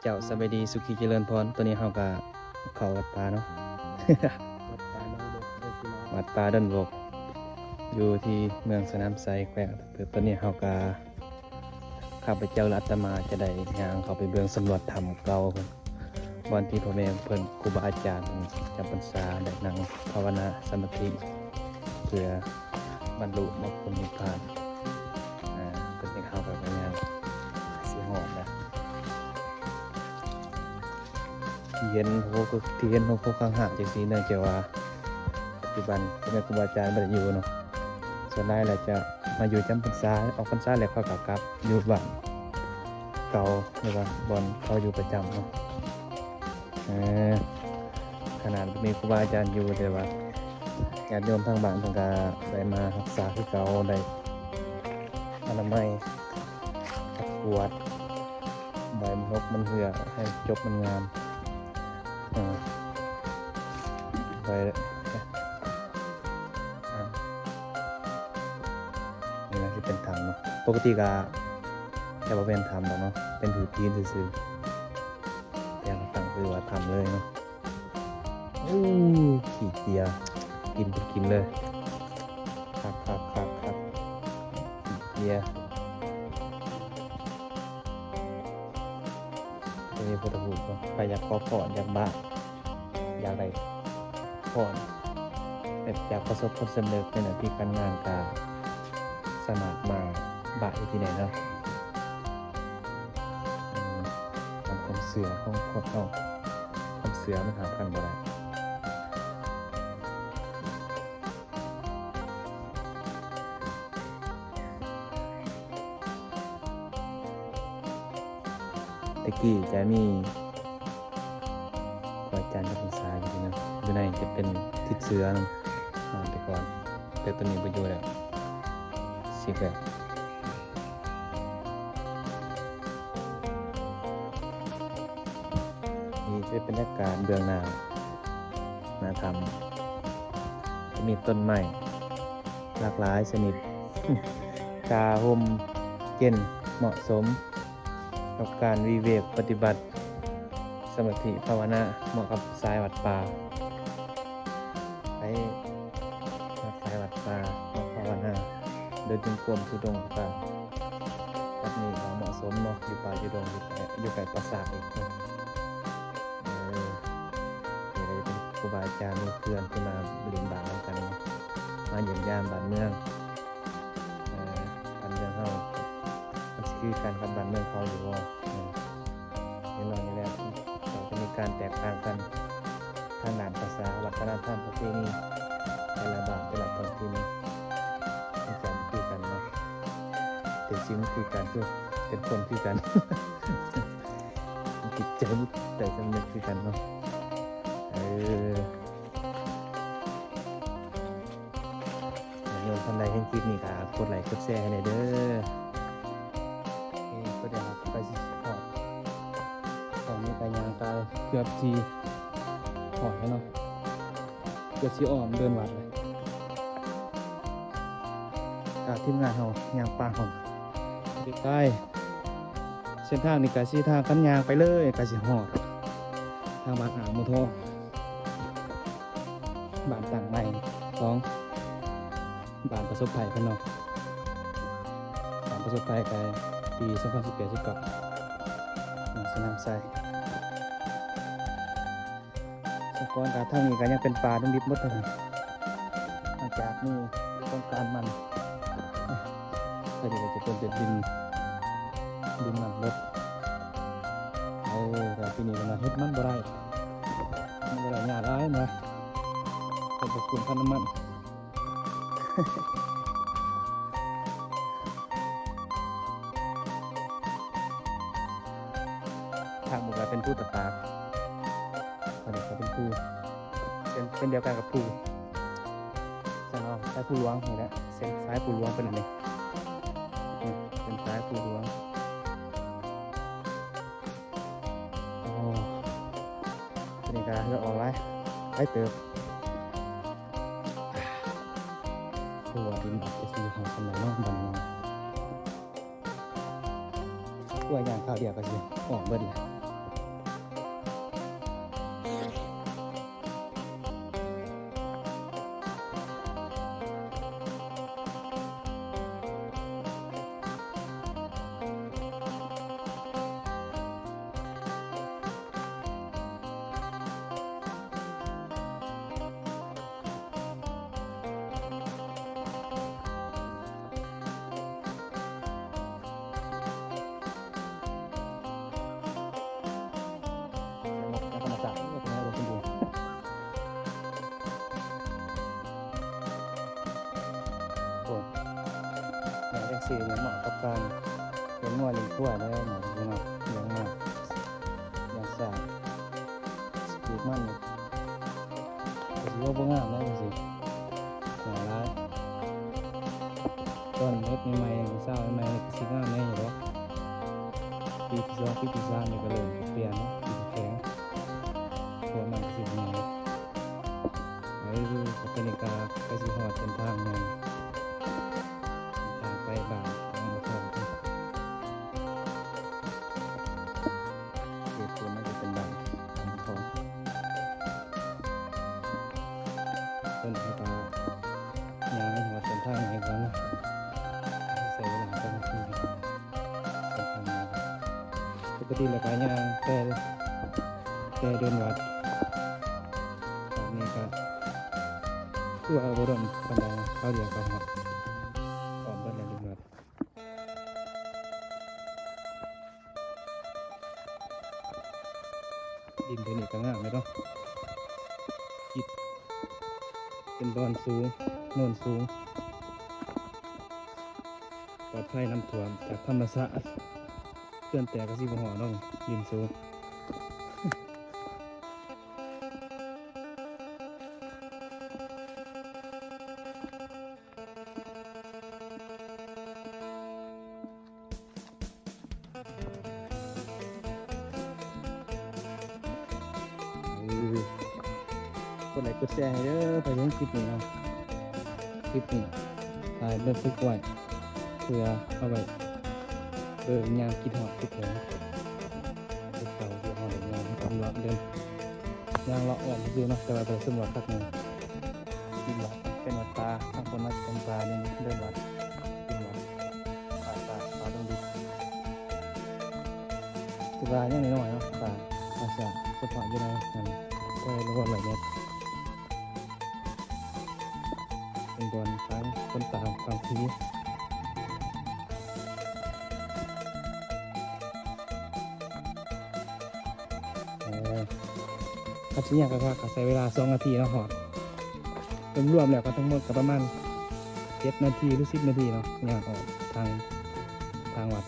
เจ้าสบายดีสุขีเจริญพรตัวนี้เฮาก็เข้าวัดป่าเนาะ วัดป่าน้องบกเด้อพี่น้อง วัดป่าดันบกอยู่ที่เมืองสนามไซแขวงตอนนี้เฮาก็ข้าพเจ้าและอาตมาจะได้ย่างเข้าไปเบื้องสำรวจถ้ำเก่าเพิ่นวันที่พ่อแม่เพิ่นครูบาอาจารย์เพิ่นจำพรรษาได้นั่งภาวนาสมาธิเพื่อบรรลุมรรคผลนิพพานเพิ่นให้เข้าไปเป็นย่างสิฮอดนะที่เห็นโหก็ที่เห็นโหข้างหาจังซี่เนื่องจากว่าปัจจุบันพ่อแม่ครูบาอาจารย์บ่ได้อยู่เนาะส่วนใหญ่แล้วจะมาอยู่จำพรรษาออกพรรษาแล้วเขาก็กลับอยู่บ้านเก่าหรือว่าบ่อนเขาอยู่ประจำเนาะขนาดมีครูบาอาจารย์อยู่แต่ว่าญาติโยมทางบ้านเพิ่นก็ได้มารักษาคือเก่าได้อนามัยกวาดใบมันรกมันเหือให้จบมันงามไปนี่นะที่เป็นธรรมเนาะปกติก็แต่ว่าเป็นธรรมเนาะเป็นถือทีนซื่อๆแต่ตั้งคือว่าธรรมเลยเนาะขี้เกียจกินเลยครับขี้เกียจตัวนี้พุทธภูมิใครอยากขอพรอยากบ้าอยากอะไรพรแบบอยากประสบผลสำเร็จในหน้าที่การงานกาสมัครมาบ้าอยู่ที่ไหนเนาะความเสือของพวกเราความเสือมันหากันบ่ได้ตะกี้จะมีครูอาจารย์นักศึกษาอยู่ที่นั่นอยู่ในจะเป็นทิศเสือนะแต่ก่อนแต่ตอนนี้ไปอยู่แล้วสิแบบนี่จะเป็นบรรยากาศเบื้องหน้าธรรมจะมีต้นไม้หลากหลายชนิด กาห่มเย็นเหมาะสมกับการวิเวกปฏิบัติสมาธิภาวนาเหมาะกับสายวัดป่าไปสายวัดป่าภาวนาเดินจงกรมทุดงป่าแบบนี้เหมาะสมเนาะอยู่ป่าอยู่ดงอยู่ใกล้ปราสาทอีกนี่ก็จะเป็นครูบาอาจารย์มีเพื่อนที่มาเรียนบากันมาเยี่ยมยามบ้านเมืองบ้านเมืองเขาคือการกับบ้านเมืองเขาอยู่ว่านี่นอนนี่แหละเราจะมีการแตกต่างกันทางด้านภาษาวัฒนธรรมประเพณีแต่ละบ้านแต่ละท้องถิ่นมันจะคือกันเนาะแต่จริงคือการคือเป็นคนคือกัน จิตใจมุดใจสำนึกคือกันเนาะโยมท่านใดเห็นคลิปนี้ก็กดไลค์กดแชร์ให้หน่อยเด้อก็เดี๋ยวไปสิพอตอนนี้ไปยางกาเกือบทีหอยเนาะเกือบทีอ่อมเดินวัดเลยทีมงานเรายางป่าของใกล้เส้นทางนี่กะสีทางกันยางไปเลยกะสีหอดทางบ้านอ่างมุทองบ้านต่างใหม่ของบ้านประสบภัยกันเนาะบ้านประสบภัยกันปี2018กับสนามไซสกอนกาทางนี้ก็ยังเป็นป่าต้องดิบหมดเลยหลังจากนี้ต้องการมันก็เดี๋ยวจะเป็นดินมันรถแต่ปีนี้มันเฮ็ดมันบ่ได้หยาร้ายนะเป็นตะกุนพันน้ำมันทางบุกเป็นผู้ตัดตาตอนนี้เขาเป็นผู้เป็นเดียวกันกับผู้จะเอาสายผู้ล้วงนี่แหละเส้นสายผู้ล้วงเป็นอะไรเป็นสายผู้ล้วงตัวนี้ก็จะออกไล่เติบตัวดินอัดจะสีของสมัยนอกบันนตัวอย่างข้าวเดียวก็จะออกเบิดเลย สีเนี่ยเหมาะกับการเลี้ยงงัวเลี้ยงกล้วยได้หมดพี่น้องเลี้ยงมากอย่างสาปลูกมันเนี่ยก็สิว่าบ่งามนะจังซี่หัวร้ายต้นเม็ดใหม่ๆเศร้าใหม่ๆก็สิงามแน่อยู่เนาะปีที่สองปีที่สามนี่ก็เริ่มเปลี่ยนเนาะดินแข็งตัวมันก็สิเป็นไงไอ้ดูกับเป็นกาไปสิฮอดเป็นทางใหญ่ทางไปบ้านของบ่ทองเกิดคนน่าจะเป็นบ้านของบ่ทองต้นให้ปลาย่างให้ฮอดเป็นทางใหญ่ก่อนนะใส่เวลาไปนาทีเดียวเป็นทางใหญ่ปกติแล้วก็ย่างแต่เดินวัดแบบนี้ก็คือว่าบ่โดนปานใดนะเขาเดียวก็ฮอดพร้อมเบิดแล้วเดินวัดดินเทนี่ก็งามเลยเนาะอิฐเป็นบอนสูงโน่นสูงปลอดภัยน้ำท่วมจากธรรมชาติเพื่อนแต่ก็สิบ่ฮอดเนาะดินสูงกดไลค์กดแชร์ให้เด้อไปเล่นคลิปนี้เนาะคลิปนี้ถ่ายแบบฝึกไว้เพื่อเอาไว้ยามคิดฮอดคิดถึงพวกเราที่ฮอดยามกำลังเดินยางเลาะออกซื่อเนาะแต่ว่าไปสำรวจสักหนึ่งกินวัดเป็นวัดตาบางคนมาเป็นตาเนี่ยเดินวัดกินวัดตาต้องดีสิบาอย่างน้อยเนาะตาอาจจะสปอร์ตอยู่ในนั้นก็ระวังหลายเม็ดเป็นบอลทั้งคนตาฟังทีคัดชิ้นยากก็ใช้เวลา2 นาทีเนาะหอดรวมๆแล้วก็ทั้งหมดก็ประมาณ7 นาทีหรือ10 นาทีเนาะยากออกทางวัด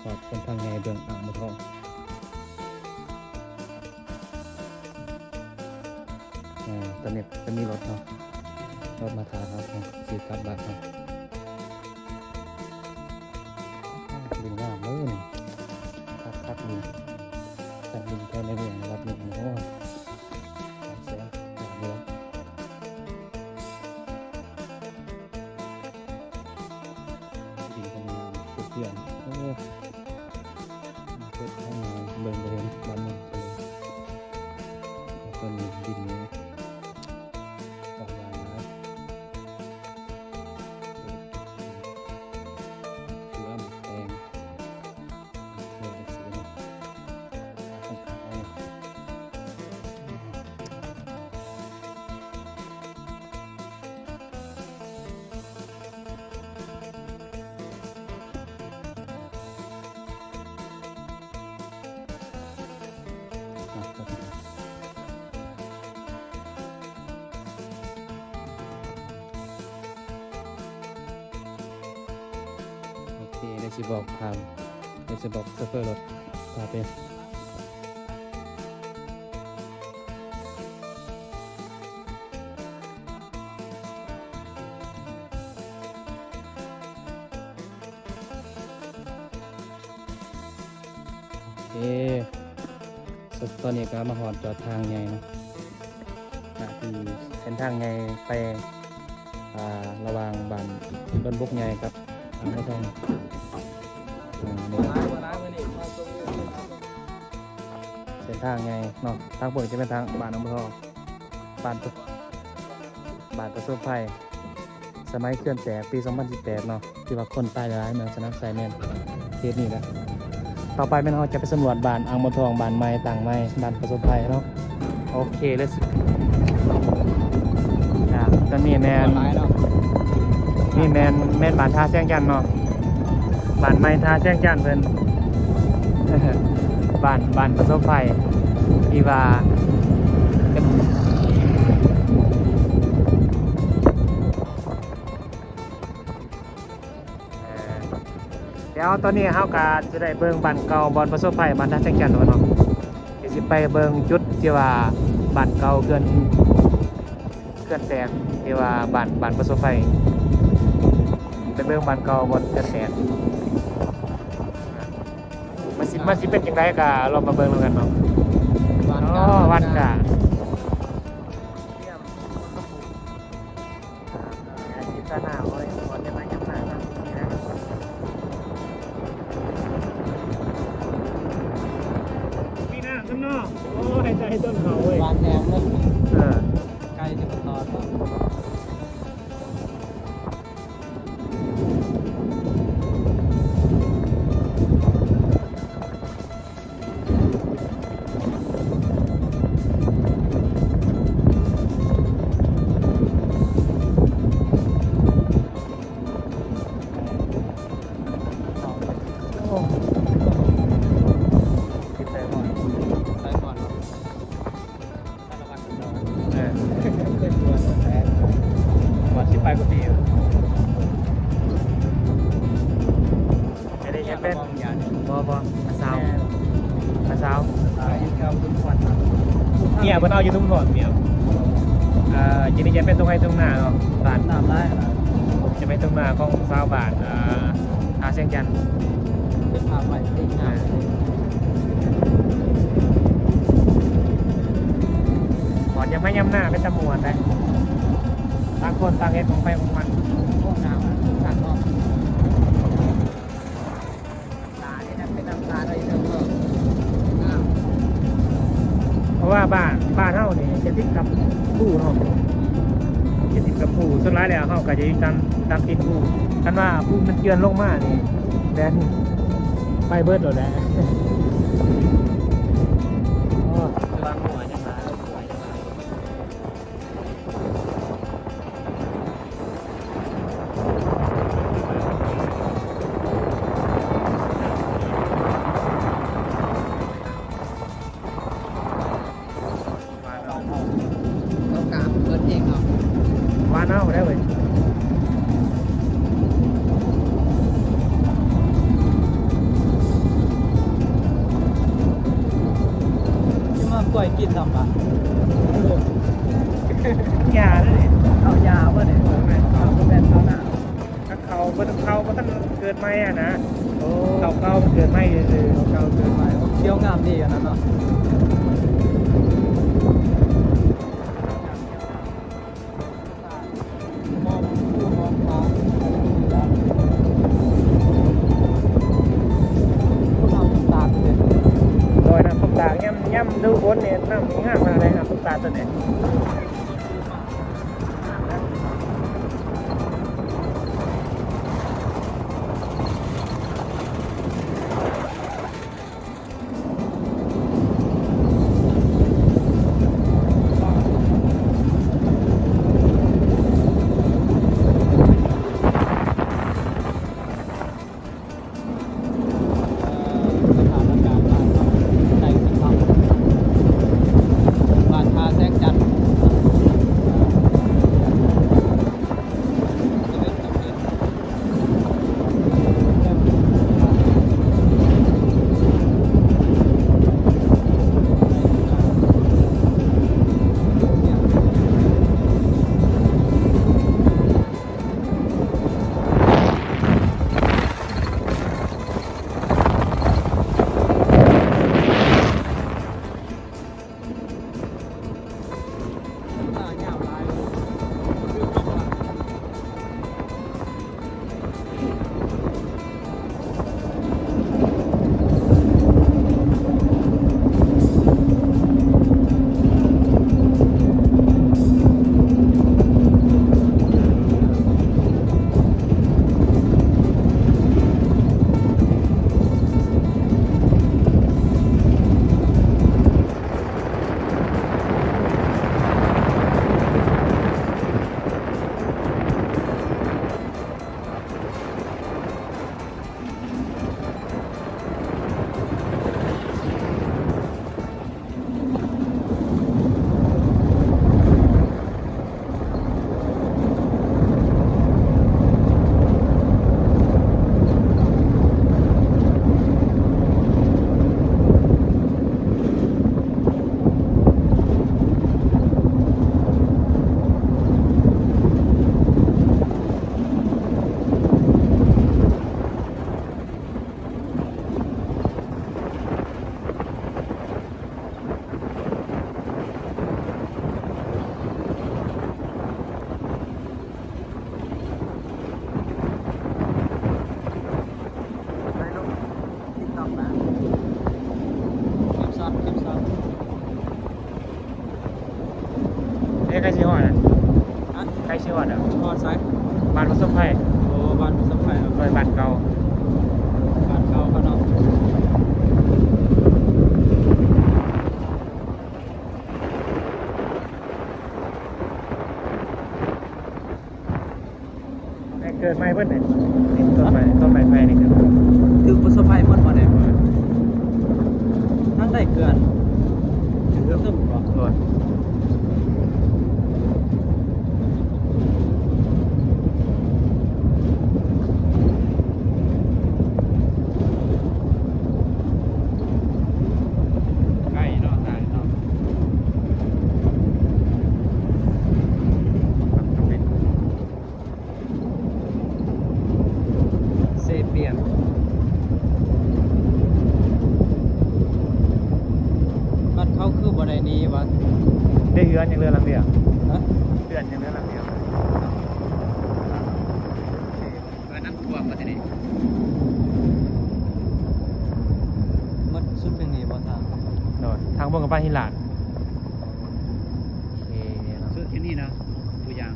ขอบเป็นทางไงเบื้องอ่างมะทองตอนนี้จะมีรถเนาะรถมาทาครับสีกลับบ้านเนาะดินงามเลยนี่คักดินแต่ดินแค่ในเบื้องรับดินโอ้เสียเยอะดินเป็นเพื่อนโอ้เพื่อนให้เบิ่งไปเห็นบ้านนึงไปเลยแล้วก็มีดินนี้ออกมานะเชื่อมแดงเชื่อมสีนะโอเคได้สิบอกครับได้สิบอกโซเฟอร์รถพาไปโอเคตอนนี้ก็มาหอดจอดทางไงเนาะคือเส้นทางไงไประหว่างบ้านดอนบกใหญ่ครับอ่างมะทองนี่เส้นทางไงเนาะทางบนจะเป็นทางบ้านอ่างมะทองบ้านประสบภัยสมัยเคลื่อนแตกปี 2018 เนาะที่ว่าคนตายหลายเมืองสนามไซเมนเทศนี่แหละต่อไปแม่นเราจะไปสำรวจบ้านอ่างมะทองบ้านไม้ต่างไม้บ้านประสบภัยเนาะโอเคเลยตอนนี้แมนนี่แมนบ้านท่าแจ้งจันเนาะบ้านไม้ท่าแจ้งจันเพิ่น บ้านประสบภัยที่ว่า เดี๋ยวตอนนี้เฮาก็จะได้เบิ่งบ้านเก่าบอนประสบภัยบ้านท่าแสงจันทน์แล้วเนาะก็สิไปเบิ่งจุดที่ว่าบ้านเก่าเขื่อนแตกที่ว่าบ้านประสบภัยไปเบิ่งบ้านเก่าบอนเขื่อนแตกมันสิเป็นจังไดก็ลองมาเบิ่งแล้วกันเนาะอ๋อวัดกะจิตนาโอ้ยก่อนจะมายังหนานะนี่นะพี่น้าข้างนอกโอ้ยใจต้นเขาเว้ย บ้านแดงนั่น เออ ใกล้จะตอน โอ้คิดไปก่อน ไปก่อนสารวัตรเรา เออ เป็นตัวแทน ว่าสิไปก็ดีอยู่ไม่ได้จะเป็น ยาเนี่ย บ่อาสาวอาสาว ตายกับคุณควัน เนี่ยมันเอาอยู่ตรงก่อนเนี่ยยินดีจะเป็นตรงไหนตรงหน้าเนาะบ้าน น้ำได้นะ จะเป็นตรงหน้าของสาวบ้านท่าแสงจันทน์ เป็นพาไปที่งาน ก่อนยังไม่ย้ำหน้าเป็นตำรวจเลยต่างคนต่างเฮ็ดของไปของมัน พวกน้ำทางนอกตาเนี่ยเป็นน้ำตาอะไรเรื่องก็น้ำ เพราะว่าบ้านเฮานี่จะติดกับผู้เนาะจะติดกับผู้ส่วนร้ายแล้วเฮาก็จะอยู่ตามติดผู้กันว่าผู้มันเจือนลงมานี่แดนไปเบิดแล้วแหละโอ้ วางหัวจังหวะหัวจังหวะ บ้านเฮา เรากราบเกิดเองเนาะ บ้านเฮาได้เว้ย ที่มากล้วยกินทำปะ อย่าเลย เอายาวะเนี่ยเอาแบนเขาหน้า ถ้าเขาบ่ทันเกิดใหม่อ่ะนะเขามันเกิดใหม่ซื่อ เก่าเกินไปเที่ยวงามดีกันนะเนาะมองผู้มองตาผู้มองตาเลย โดยน้ำตกตากย่ำดูบนเนี่ยน้ำมีห้างมาเลยน้ำตกตากตัวเนี่ย เกลือนเริ่มก่อน โดนใกล้เนาะตายเนาะเซเปียนบัดเขาคือบ่ได้นี้วะ ได้เฮือนยังเรือลำเดียว ฮะ เฮือนยังเรือลำเดียวน้ำท่วมมาที่นี่ มันสุดเพียงนี้บ่ทาง โดนทางบนกับบ้านหินหลาดโอเคเนาะ สุดแค่นี้นะตัวอย่าง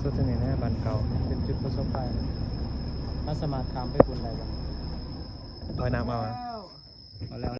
สุดที่นี่นะบ้านเก่าเป็นจุดประสบภัย ถ้าสามารถข้ามไปบนได้บ่ ลอยน้ำเอาอะ เอาแล้ว